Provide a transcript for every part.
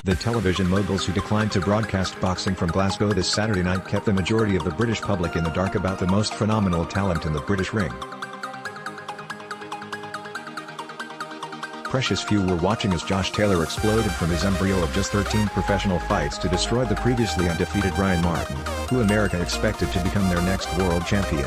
The television moguls who declined to broadcast boxing from Glasgow this Saturday night kept the majority of the British public in the dark about the most phenomenal talent in the British ring. Precious few were watching as Taylor exploded from his embryo of just 13 professional fights to destroy the previously undefeated Ryan Martin, who America expected to become their next world champion.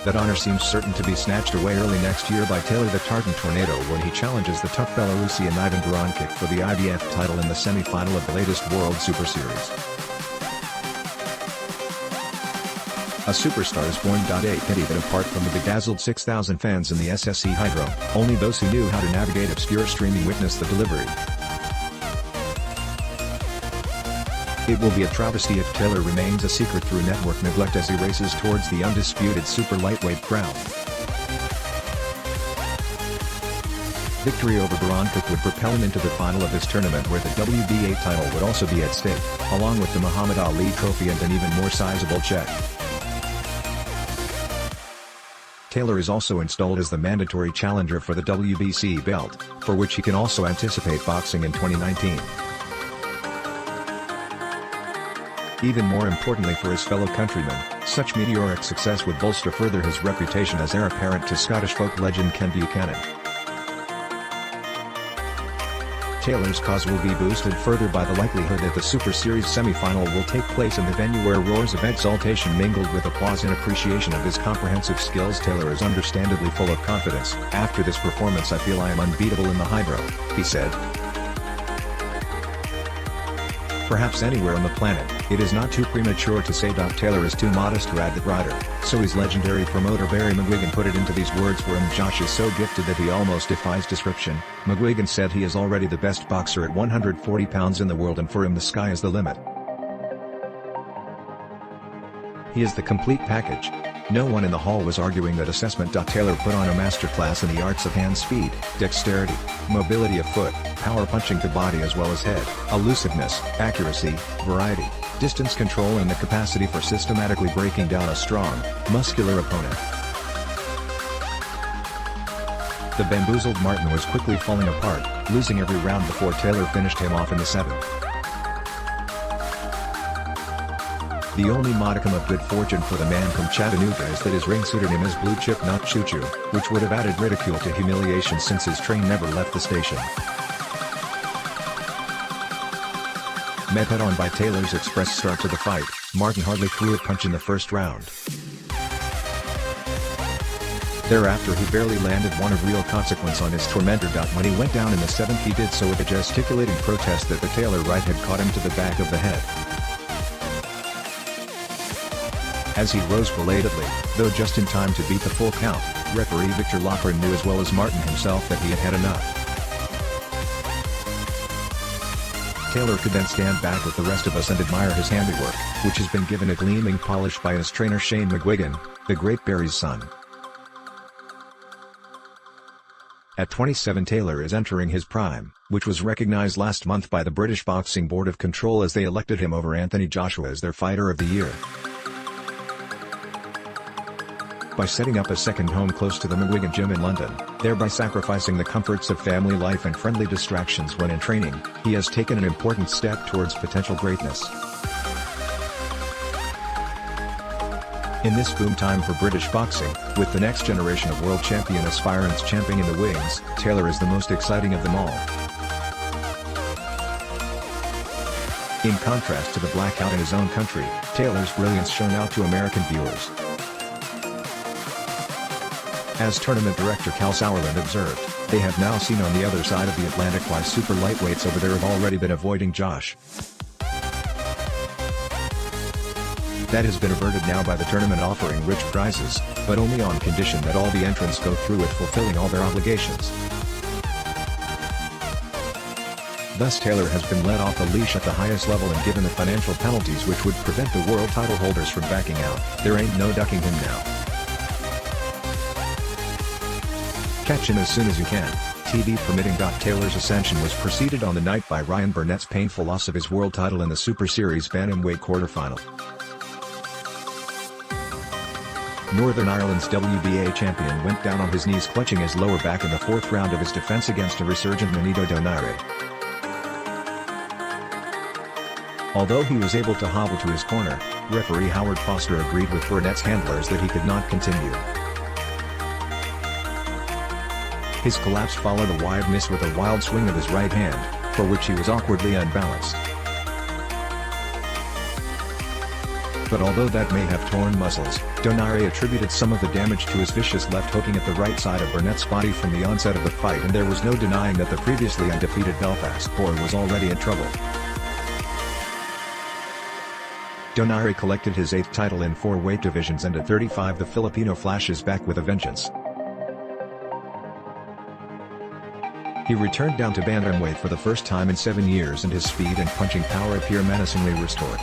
That honor seems certain to be snatched away early next year by Taylor the Tartan Tornado when he challenges the tough Belarusian Ivan Baranchyk for the IBF title in the semi-final of the latest World Super Series. A superstar is born.A. pity that apart from the bedazzled 6,000 fans in the SSE Hydro, only those who knew how to navigate obscure streaming witnessed the delivery. It will be a travesty if Taylor remains a secret through network neglect as he races towards the undisputed super lightweight crown. Victory over Baranchyk would propel him into the final of this tournament where the WBA title would also be at stake, along with the Muhammad Ali trophy and an even more sizable check. Taylor is also installed as the mandatory challenger for the WBC belt, for which he can also anticipate boxing in 2019. Even more importantly for his fellow countrymen, such meteoric success would bolster further his reputation as heir apparent to Scottish folk legend Ken Buchanan. Taylor's cause will be boosted further by the likelihood that the Super Series semi-final will take place in the venue where roars of exultation mingled with applause in appreciation of his comprehensive skills. Taylor is understandably full of confidence. "After this performance I feel I am unbeatable in the Hydro," he said. Perhaps anywhere on the planet, it is not too premature to say Taylor is too modest to add the rider, so his legendary promoter Barry McGuigan put it into these words for him: "Josh is so gifted that he almost defies description." McGuigan said he is already the best boxer at 140 pounds in the world and for him the sky is the limit. He is the complete package. No one in the hall was arguing that assessment.Taylor put on a masterclass in the arts of hand speed, dexterity, mobility of foot, power punching to body as well as head, elusiveness, accuracy, variety, distance control and the capacity for systematically breaking down a strong, muscular opponent. The bamboozled Martin was quickly falling apart, losing every round before Taylor finished him off in the 7th. The only modicum of good fortune for the man from Chattanooga is that his ring pseudonym is Blue Chip not Choo-Choo, which would have added ridicule to humiliation since his train never left the station. Met head-on by Taylor's express start to the fight, Martin hardly threw a punch in the first round. Thereafter he barely landed one of real consequence on his tormentor. When he went down in the 7th he did so with a gesticulating protest that the Taylor right had caught him to the back of the head. As he rose belatedly, though just in time to beat the full count, referee Victor Loughran knew as well as Martin himself that he had had enough. Taylor could then stand back with the rest of us and admire his handiwork, which has been given a gleaming polish by his trainer Shane McGuigan, the great Barry's son. At 27 Taylor is entering his prime, which was recognized last month by the British Boxing Board of Control as they elected him over Anthony Joshua as their Fighter of the Year. By setting up a second home close to the McGuigan gym in London, thereby sacrificing the comforts of family life and friendly distractions when in training, he has taken an important step towards potential greatness. In this boom time for British boxing, with the next generation of world champion aspirants champing in the wings, Taylor is the most exciting of them all. In contrast to the blackout in his own country, Taylor's brilliance shone out to American viewers. As tournament director Cal Sauerland observed, they have now seen on the other side of the Atlantic why super lightweights over there have already been avoiding Josh. That has been averted now by the tournament offering rich prizes, but only on condition that all the entrants go through with fulfilling all their obligations. Thus Taylor has been let off the leash at the highest level and given the financial penalties which would prevent the world title holders from backing out. There ain't no ducking him now. Catch him as soon as you can. TV permitting. Taylor's ascension was preceded on the night by Ryan Burnett's painful loss of his world title in the Super Series bantamweight quarterfinal. Northern Ireland's WBA champion went down on his knees clutching his lower back in the fourth round of his defense against a resurgent Benito Donaire. Although he was able to hobble to his corner, referee Howard Foster agreed with Burnett's handlers that he could not continue. His collapse followed a wide miss with a wild swing of his right hand, for which he was awkwardly unbalanced. But although that may have torn muscles, Donaire attributed some of the damage to his vicious left hooking at the right side of Burnett's body from the onset of the fight, and there was no denying that the previously undefeated Belfast boy was already in trouble. Donaire collected his 8th title in 4 weight divisions, and at 35 the Filipino flashes back with a vengeance. He returned down to bantamweight for the first time in 7 years, and his speed and punching power appear menacingly restored.